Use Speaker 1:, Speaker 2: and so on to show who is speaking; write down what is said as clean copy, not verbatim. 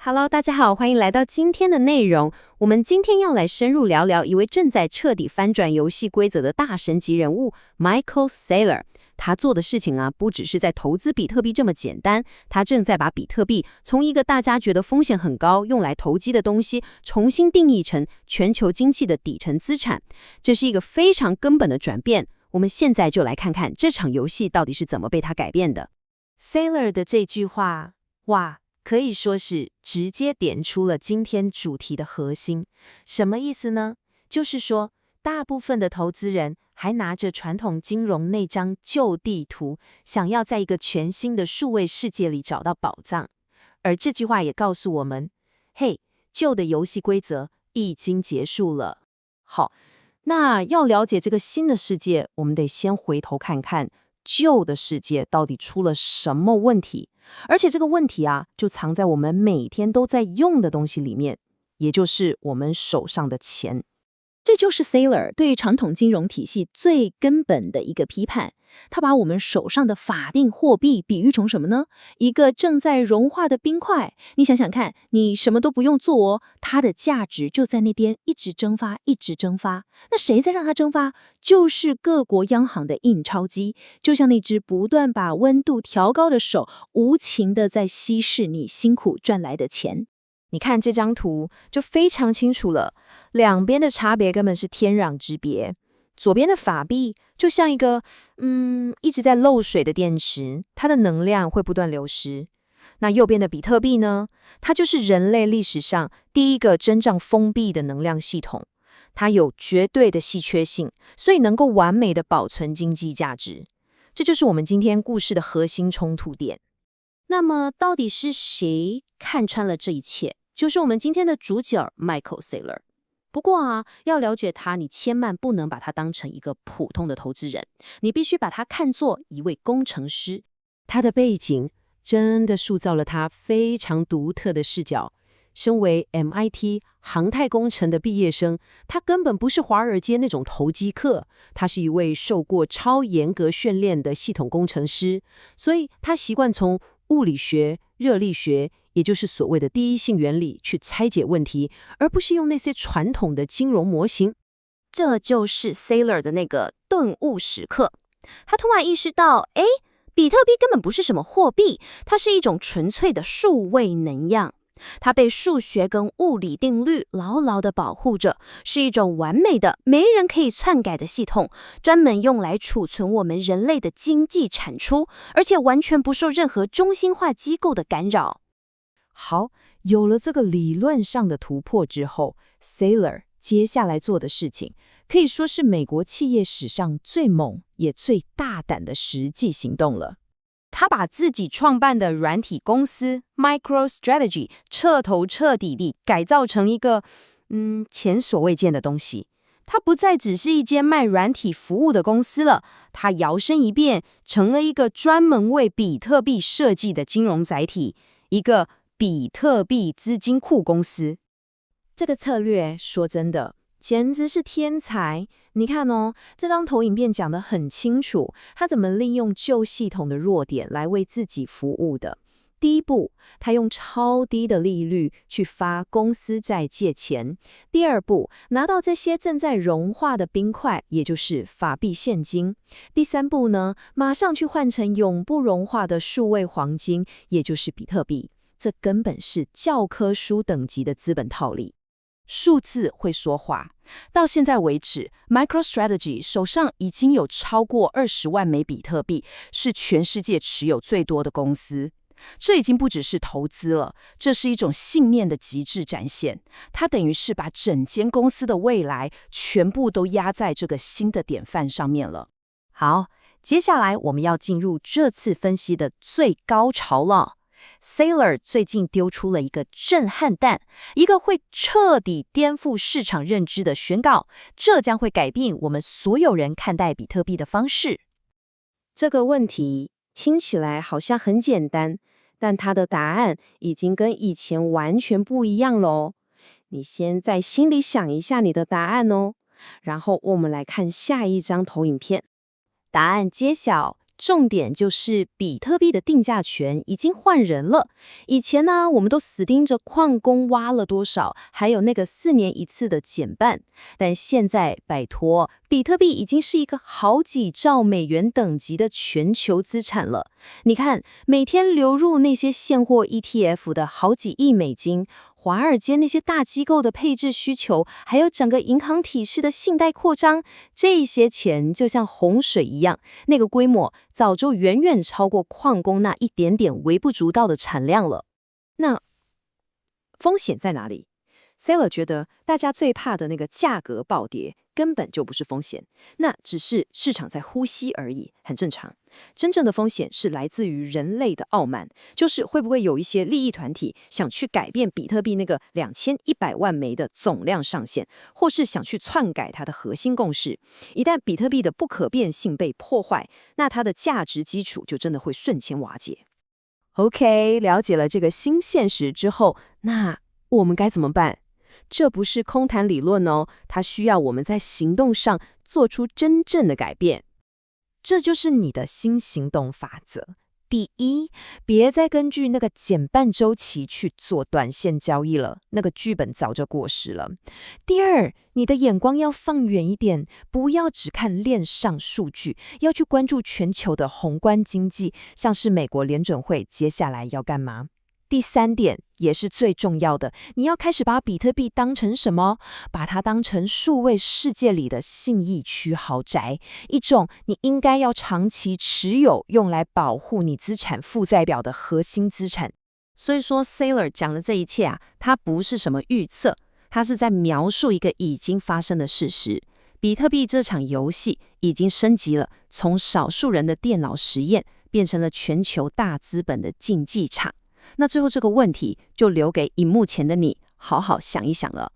Speaker 1: Hello，大家好，欢迎来到今天的内容。我们今天要来深入聊聊一位正在彻底翻转游戏规则的大神级人物 Michael Saylor。他做的事情啊，不只是在投资比特币这么简单，他正在把比特币从一个大家觉得风险很高、用来投机的东西，重新定义成全球经济的底层资产。这是一个非常根本的转变。我们现在就来看看这场游戏到底是怎么被他改变的。
Speaker 2: Saylor 的这句话，哇，可以说是直接点出了今天主题的核心。什么意思呢？就是说，大部分的投资人还拿着传统金融那张旧地图，想要在一个全新的数位世界里找到宝藏。而这句话也告诉我们，嘿，旧的游戏规则已经结束了。
Speaker 1: 好，那要了解这个新的世界，我们得先回头看看旧的世界到底出了什么问题。而且这个问题啊，就藏在我们每天都在用的东西里面，也就是我们手上的钱。
Speaker 3: 这就是 Saylor 对传统金融体系最根本的一个批判。他把我们手上的法定货币比喻成什么呢？一个正在融化的冰块。你想想看，你什么都不用做哦，它的价值就在那边一直蒸发，一直蒸发。那谁在让它蒸发？就是各国央行的印钞机，就像那只不断把温度调高的手，无情的在稀释你辛苦赚来的钱。
Speaker 2: 你看这张图就非常清楚了，两边的差别根本是天壤之别。左边的法币就像一个一直在漏水的电池，它的能量会不断流失。那右边的比特币呢？它就是人类历史上第一个真正封闭的能量系统，它有绝对的稀缺性，所以能够完美的保存经济价值。这就是我们今天故事的核心冲突点。
Speaker 1: 那么到底是谁看穿了这一切？就是我们今天的主角 Michael Saylor。不过啊，要了解他，你千万不能把他当成一个普通的投资人，你必须把他看作一位工程师。他的背景真的塑造了他非常独特的视角。身为 MIT 航太工程的毕业生，他根本不是华尔街那种投机客，他是一位受过超严格训练的系统工程师，所以他习惯从物理学、热力学，也就是所谓的第一性原理去拆解问题，而不是用那些传统的金融模型。这就是 Saylor 的那个顿悟时刻。他突然意识到，比特币根本不是什么货币，它是一种纯粹的数位能量。它被数学跟物理定律牢牢地保护着，是一种完美的、没人可以篡改的系统，专门用来储存我们人类的经济产出，而且完全不受任何中心化机构的干扰。好，有了这个理论上的突破之后 ，Saylor 接下来做的事情，可以说是美国企业史上最猛也最大胆的实际行动了。他把自己创办的软体公司 MicroStrategy 彻头彻底地改造成一个前所未见的东西。它不再只是一间卖软体服务的公司了，它摇身一变成了一个专门为比特币设计的金融载体，一个比特币资金库公司。这个策略说真的简直是天才！你看哦，这张投影片讲得很清楚，他怎么利用旧系统的弱点来为自己服务的。第一步，他用超低的利率去发公司债借钱；第二步，拿到这些正在融化的冰块，也就是法币现金；第三步呢，马上去换成永不融化的数位黄金，也就是比特币。这根本是教科书等级的资本套利。数字会说话。到现在为止 ，MicroStrategy 手上已经有超过20万枚比特币，是全世界持有最多的公司。这已经不只是投资了，这是一种信念的极致展现。它等于是把整间公司的未来全部都压在这个新的典范上面了。好，接下来我们要进入这次分析的最高潮了。Saylor 最近丢出了一个震撼弹，一个会彻底颠覆市场认知的宣告，这将会改变我们所有人看待比特币的方式。这个问题听起来好像很简单，但它的答案已经跟以前完全不一样了哦。你先在心里想一下你的答案哦，然后我们来看下一张投影片。答案揭晓，
Speaker 2: 重点就是比特币的定价权已经换人了。以前呢，我们都死盯着矿工挖了多少，还有那个4年一次的减半。但现在，拜托，比特币已经是一个好几兆美元等级的全球资产了。你看，每天流入那些现货 ETF 的好几亿美金，华尔街那些大机构的配置需求，还有整个银行体系的信贷扩张，这些钱就像洪水一样，那个规模早就远远超过矿工那一点点微不足道的产量了。
Speaker 3: 那风险在哪里？Saylor 觉得大家最怕的那个价格暴跌根本就不是风险，那只是市场在呼吸而已，很正常。真正的风险是来自于人类的傲慢，就是会不会有一些利益团体想去改变比特币那个2100万枚的总量上限，或是想去篡改它的核心共识。一旦比特币的不可变性被破坏，那它的价值基础就真的会瞬间瓦解。
Speaker 2: OK， 了解了这个新现实之后，那我们该怎么办？这不是空谈理论哦，它需要我们在行动上做出真正的改变。这就是你的新行动法则。第一，别再根据那个减半周期去做短线交易了，那个剧本早就过时了。第二，你的眼光要放远一点，不要只看链上数据，要去关注全球的宏观经济，像是美国联准会接下来要干嘛。第三点也是最重要的，你要开始把比特币当成什么？把它当成数位世界里的信义区豪宅，一种你应该要长期持有，用来保护你资产负债表的核心资产。
Speaker 1: 所以说 Saylor 讲的这一切啊，它不是什么预测，它是在描述一个已经发生的事实。比特币这场游戏已经升级了，从少数人的电脑实验变成了全球大资本的竞技场。那最后这个问题就留给荧幕前的你好好想一想了。